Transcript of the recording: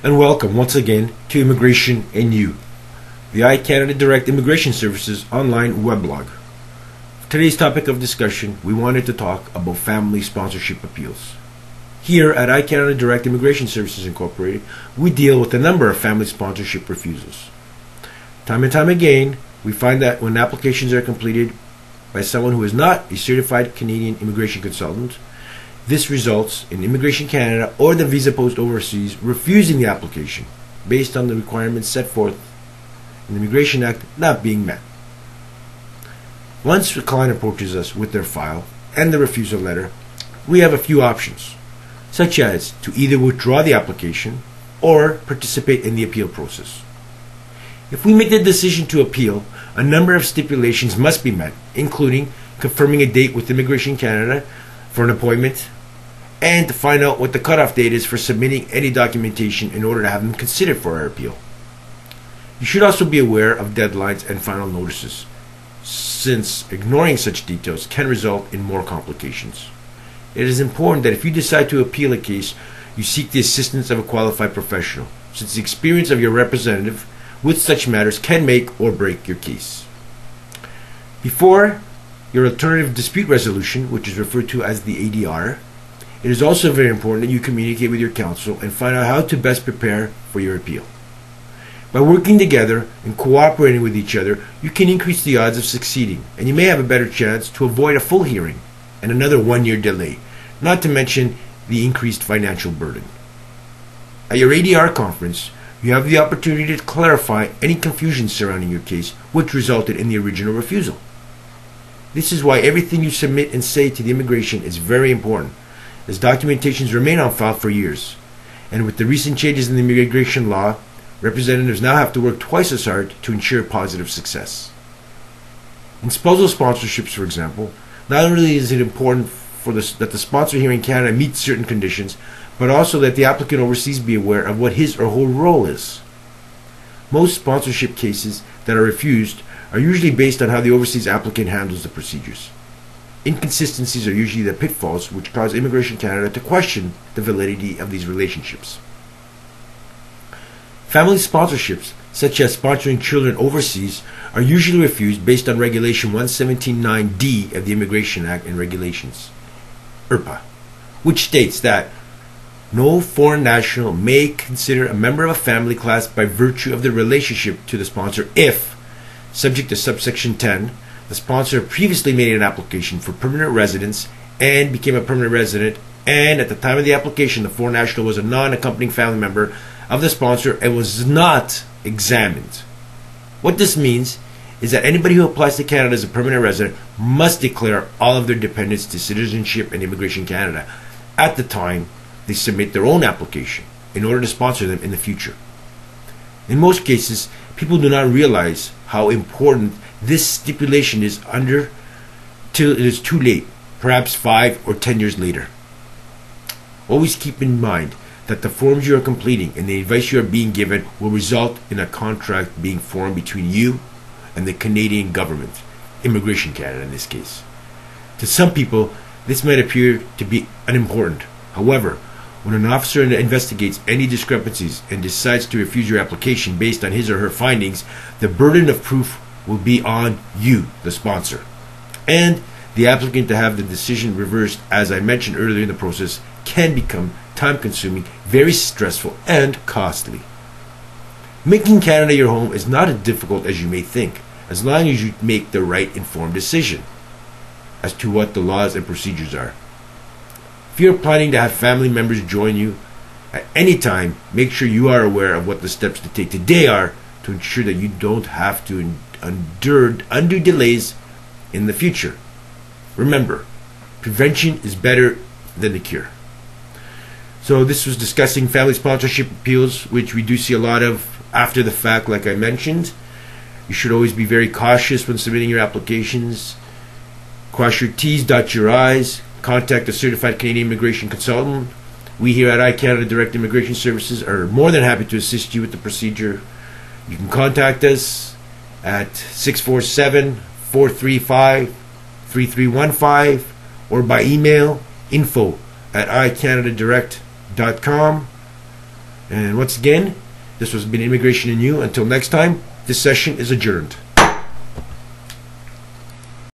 and welcome once again to Immigration and You, the iCanada Direct Immigration Services online weblog. For today's topic of discussion, we wanted to talk about family sponsorship appeals. Here at iCanada Direct Immigration Services Incorporated, we deal with a number of family sponsorship refusals. Time and time again, we find that when applications are completed by someone who is not a certified Canadian immigration consultant, this results in Immigration Canada or the visa post overseas refusing the application based on the requirements set forth in the Immigration Act not being met. Once the client approaches us with their file and the refusal letter, we have a few options, such as to either withdraw the application or participate in the appeal process. If we make the decision to appeal, a number of stipulations must be met, including confirming a date with Immigration Canada for an appointment, and to find out what the cutoff date is for submitting any documentation in order to have them considered for our appeal. You should also be aware of deadlines and final notices, since ignoring such details can result in more complications. It is important that if you decide to appeal a case, you seek the assistance of a qualified professional, since the experience of your representative with such matters can make or break your case. Before your alternative dispute resolution, which is referred to as the ADR, it is also very important that you communicate with your counsel and find out how to best prepare for your appeal. By working together and cooperating with each other, you can increase the odds of succeeding, and you may have a better chance to avoid a full hearing and another 1-year delay, not to mention the increased financial burden. At your ADR conference, you have the opportunity to clarify any confusion surrounding your case which resulted in the original refusal. This is why everything you submit and say to the immigration is very important, as documentations remain on file for years. And with the recent changes in the immigration law, representatives now have to work twice as hard to ensure positive success. In spousal sponsorships, for example, not only is it important that the sponsor here in Canada meets certain conditions, but also that the applicant overseas be aware of what his or her role is. Most sponsorship cases that are refused are usually based on how the overseas applicant handles the procedures. Inconsistencies are usually the pitfalls which cause Immigration Canada to question the validity of these relationships. Family sponsorships, such as sponsoring children overseas, are usually refused based on Regulation 117.9D of the Immigration Act and Regulations, IRPA, which states that no foreign national may consider a member of a family class by virtue of the relationship to the sponsor if, subject to subsection 10, the sponsor previously made an application for permanent residence and became a permanent resident, and at the time of the application the foreign national was a non-accompanying family member of the sponsor and was not examined. What this means is that anybody who applies to Canada as a permanent resident must declare all of their dependents to Citizenship and Immigration Canada at the time they submit their own application in order to sponsor them in the future. In most cases, people do not realize how important this stipulation is till it is too late, perhaps 5 or 10 years later. Always keep in mind that the forms you are completing and the advice you are being given will result in a contract being formed between you and the Canadian government, Immigration Canada in this case. To some people, this might appear to be unimportant. However, when an officer investigates any discrepancies and decides to refuse your application based on his or her findings, the burden of proof will be on you, the sponsor, and the applicant to have the decision reversed, as I mentioned earlier in the process, can become time-consuming, very stressful, and costly. Making Canada your home is not as difficult as you may think, as long as you make the right informed decision as to what the laws and procedures are. If you're planning to have family members join you at any time, make sure you are aware of what the steps to take today are to ensure that you don't have to endure undue delays in the future. Remember, prevention is better than the cure. So this was discussing family sponsorship appeals, which we do see a lot of after the fact, like I mentioned. You should always be very cautious when submitting your applications. Cross your T's, dot your I's. Contact a certified Canadian immigration consultant. We here at iCanada Direct Immigration Services are more than happy to assist you with the procedure. You can contact us at 647-435-3315 or by email info@icanadadirect.com. And once again, this has been Immigration and You. Until next time, this session is adjourned.